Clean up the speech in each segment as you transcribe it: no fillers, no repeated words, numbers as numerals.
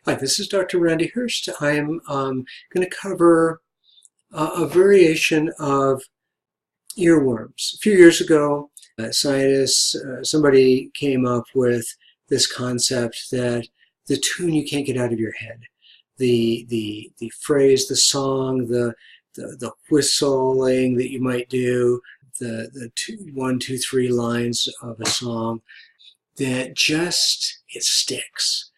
Hi, this is Dr. Randy Hurst. I am going to cover a variation of earworms. A few years ago, scientists, somebody came up with this concept that the tune you can't get out of your head, the phrase, the song, the whistling that you might do, the one, two, three lines of a song that just it sticks.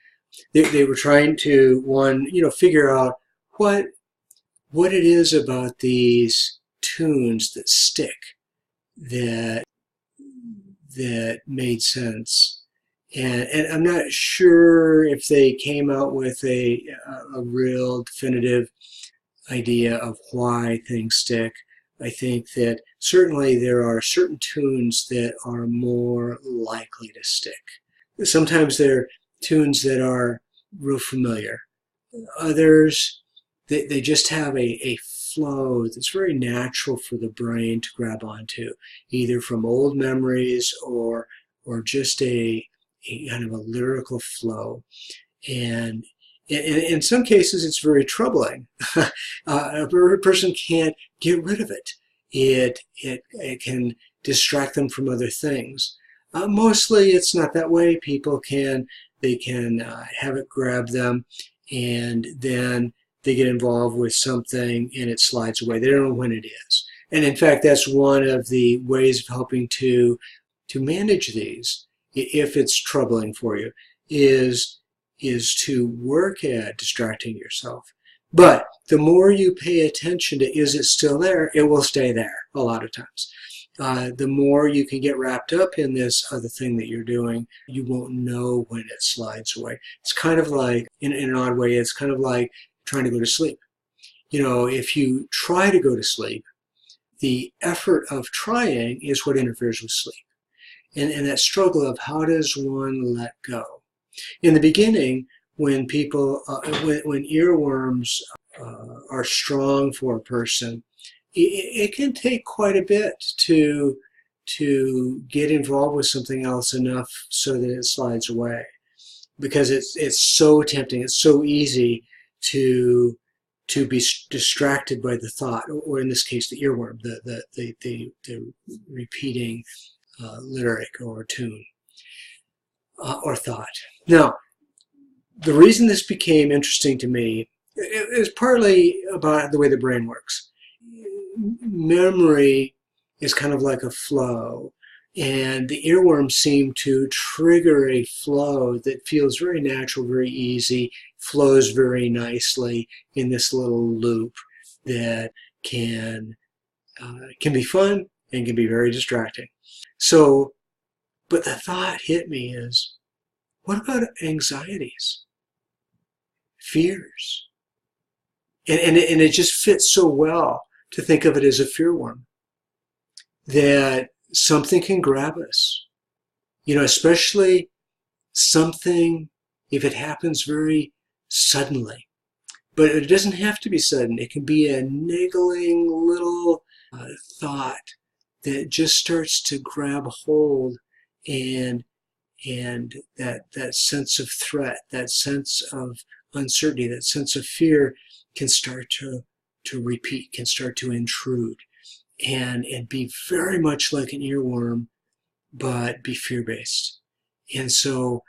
They were trying to, one, figure out what it is about these tunes that stick, that made sense. And I'm not sure if they came out with a real definitive idea of why things stick. I think that certainly there are certain tunes that are more likely to stick. Sometimes they're tunes that are real familiar. Others, they just have a flow that's very natural for the brain to grab onto, either from old memories or just a kind of a lyrical flow. And in some cases, it's very troubling. A person can't get rid of it. It can distract them from other things. Mostly, it's not that way. They can have it grab them, and then they get involved with something, and it slides away. They don't know when it is. And in fact, that's one of the ways of helping to manage these, if it's troubling for you, is to work at distracting yourself. But the more you pay attention to, is it still there, it will stay there a lot of times. The more you can get wrapped up in this other thing that you're doing, you won't know when it slides away. It's kind of like, in an odd way, it's kind of like trying to go to sleep. If you try to go to sleep, the effort of trying is what interferes with sleep. And that struggle of how does one let go? In the beginning, when when earworms are strong for a person, it can take quite a bit to get involved with something else enough so that it slides away, because it's so tempting, it's so easy to be distracted by the thought, or in this case, the earworm, the repeating lyric or tune or thought. Now, the reason this became interesting to me is partly about the way the brain works. Memory is kind of like a flow, and the earworms seem to trigger a flow that feels very natural, very easy, flows very nicely in this little loop that can be fun and can be very distracting. So, but the thought hit me is, what about anxieties, fears? And it just fits so well to think of it as a fearworm, that something can grab us, especially something if it happens very suddenly. But it doesn't have to be sudden. It can be a niggling little thought that just starts to grab hold, and that sense of threat, that sense of uncertainty, that sense of fear can start to repeat, can start to intrude, and be very much like an earworm, but be fear-based. And so,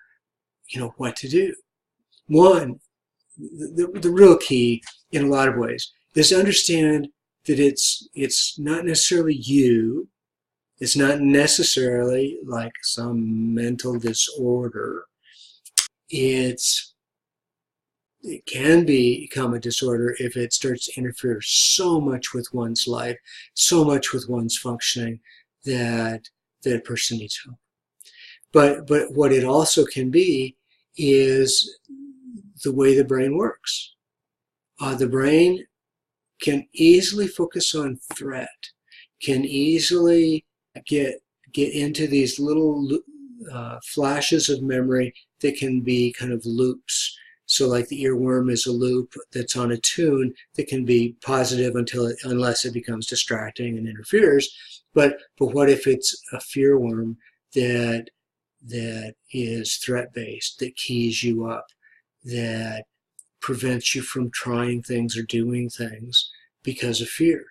what to do? One, the real key in a lot of ways is to understand that it's not necessarily you. It's not necessarily like some mental disorder. It can become a disorder if it starts to interfere so much with one's life, so much with one's functioning, that a person needs help. But what it also can be is the way the brain works. The brain can easily focus on threat, can easily get into these little flashes of memory that can be kind of loops. So like the earworm is a loop that's on a tune that can be positive unless it becomes distracting and interferes. But what if it's a fearworm that is threat-based, that keys you up, that prevents you from trying things or doing things because of fear.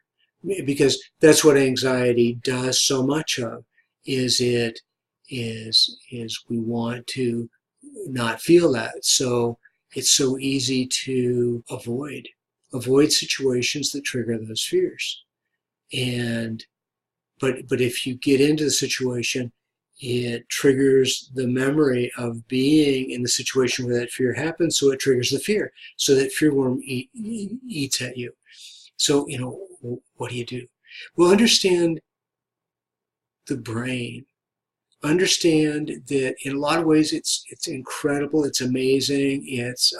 Because that's what anxiety does so much of, is it is we want to not feel that. So it's so easy to avoid situations that trigger those fears. And but if you get into the situation, it triggers the memory of being in the situation where that fear happens, so it triggers the fear, so that fearworm eats at you. So, what do you do? Well, understand the brain. Understand that in a lot of ways it's incredible, it's amazing, it's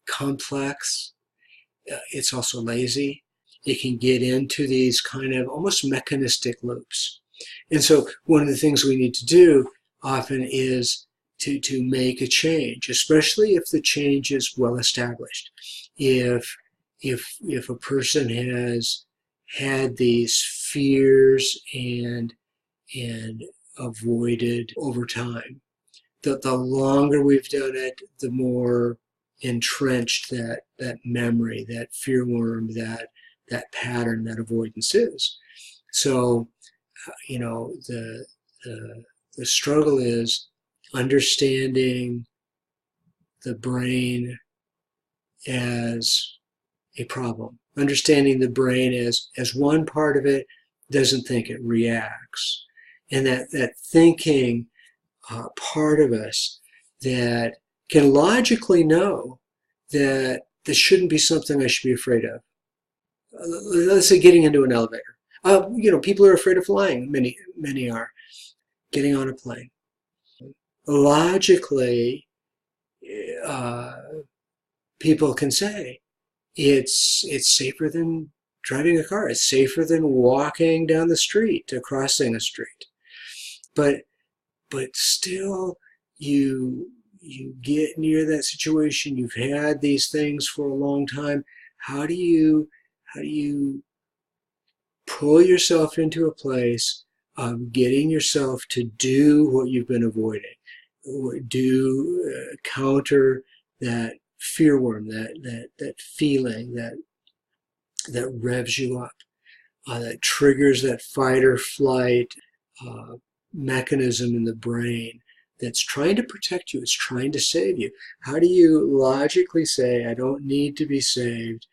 complex, it's also lazy. It can get into these kind of almost mechanistic loops. And so one of the things we need to do often is to make a change, especially if the change is well established. If a person has had these fears and avoided over time, the longer we've done it, the more entrenched that memory, that fear worm, that pattern, that avoidance is. So, the the struggle is understanding the brain as a problem, understanding the brain as one part of it doesn't think, it reacts, and that thinking part of us that can logically know that this shouldn't be something I should be afraid of. Let's say getting into an elevator. People are afraid of flying. Many are. Getting on a plane. Logically, uh, people can say it's safer than driving a car. It's safer than walking down the street, to crossing a street. But still, you get near that situation. You've had these things for a long time. How do you pull yourself into a place of getting yourself to do what you've been avoiding, counter that fear worm, that feeling that revs you up, that triggers that fight or flight mechanism in the brain that's trying to protect you, it's trying to save you. How do you logically say, I don't need to be saved?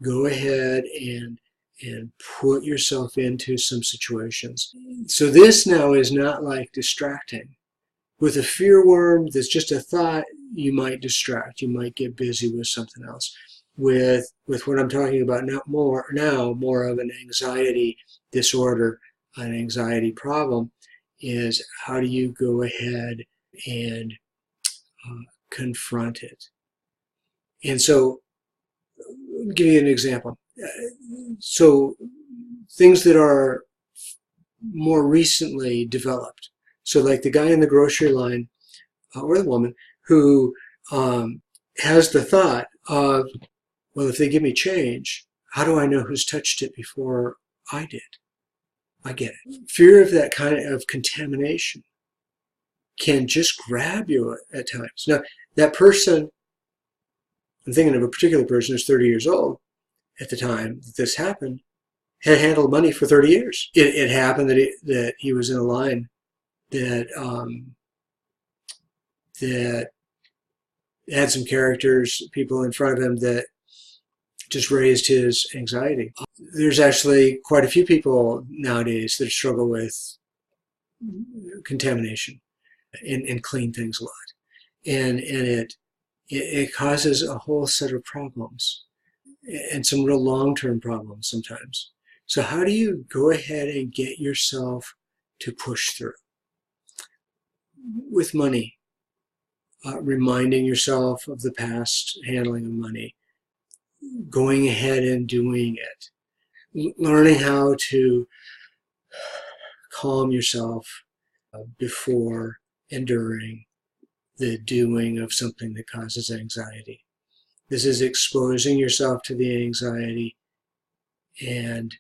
Go ahead and put yourself into some situations. So this now is not like distracting. With a fear worm that's just a thought, you might distract. You might get busy with something else. With what I'm talking about now, more of an anxiety disorder, an anxiety problem, is how do you go ahead and confront it? And so, I'll give you an example. So things that are more recently developed. So like the guy in the grocery line, or the woman, who has the thought of, well, if they give me change, how do I know who's touched it before I did? I get it. Fear of that kind of contamination can just grab you at times. Now, that person, I'm thinking of a particular person who's 30 years old at the time that this happened, had handled money for 30 years. It happened that he was in a line that that had some characters, people in front of him that just raised his anxiety. There's actually quite a few people nowadays that struggle with contamination and clean things a lot. And it causes a whole set of problems, and some real long-term problems sometimes. So how do you go ahead and get yourself to push through? With money, reminding yourself of the past handling of money, going ahead and doing it, learning how to calm yourself before and during the doing of something that causes anxiety. This is exposing yourself to the anxiety and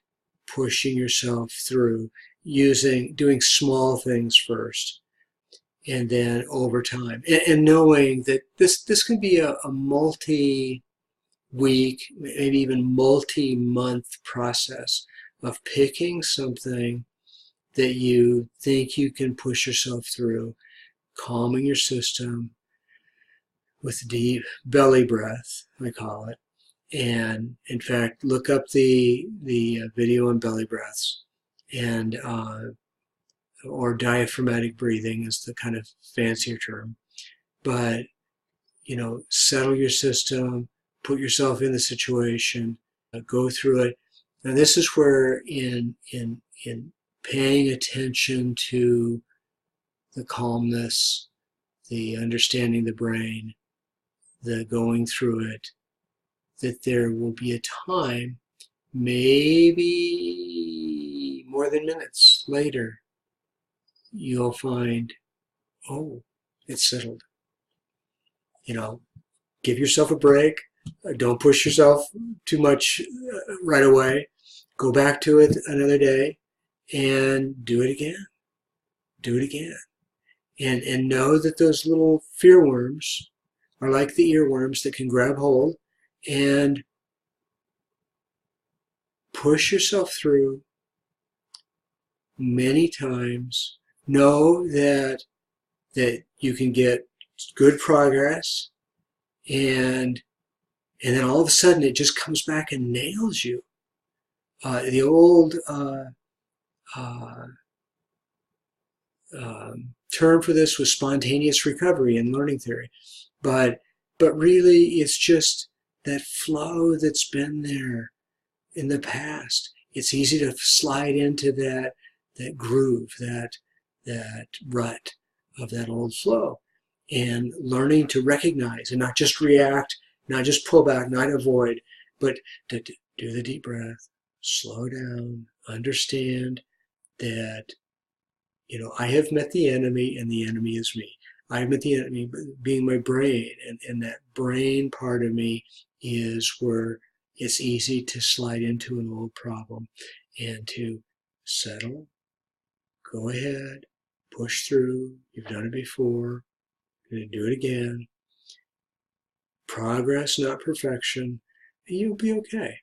pushing yourself through, doing small things first. and then over time, and knowing that this can be a multi-week, maybe even multi-month process of picking something that you think you can push yourself through, calming your system with deep belly breath, I call it. And in fact, look up the video on belly breaths, and or diaphragmatic breathing is the kind of fancier term. But settle your system, put yourself in the situation, go through it. And this is where in paying attention to the calmness, the understanding the brain, the going through it, that there will be a time, maybe more than minutes later, you'll find, oh, it's settled. Give yourself a break. Don't push yourself too much right away. Go back to it another day and do it again. Do it again. And know that those little fearworms are like the earworms that can grab hold and push yourself through many times. Know that you can get good progress, and then all of a sudden it just comes back and nails you. The old term for this was spontaneous recovery in learning theory, but really it's just that flow that's been there in the past. It's easy to slide into that groove, that rut of that old flow, and learning to recognize and not just react, not just pull back, not avoid, but to do the deep breath, slow down, understand that I have met the enemy, and the enemy is me. I have met the enemy being my brain, and that brain part of me is where it's easy to slide into an old problem, and to settle, go ahead, push through. You've done it before. You're going to do it again. Progress, not perfection. And you'll be okay.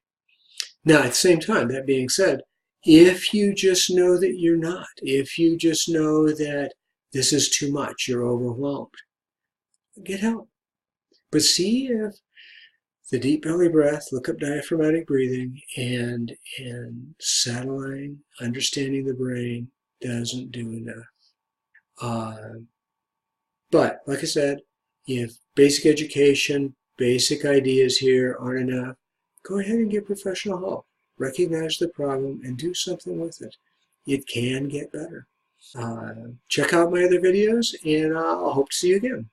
Now, at the same time, that being said, if you just know that you're not, if you just know that this is too much, you're overwhelmed, get help. But see if the deep belly breath, look up diaphragmatic breathing, and settling, understanding the brain doesn't do enough. But like I said, if basic education, basic ideas here aren't enough, go ahead and get professional help. Recognize the problem and do something with it. It can get better. Check out my other videos, and I'll hope to see you again.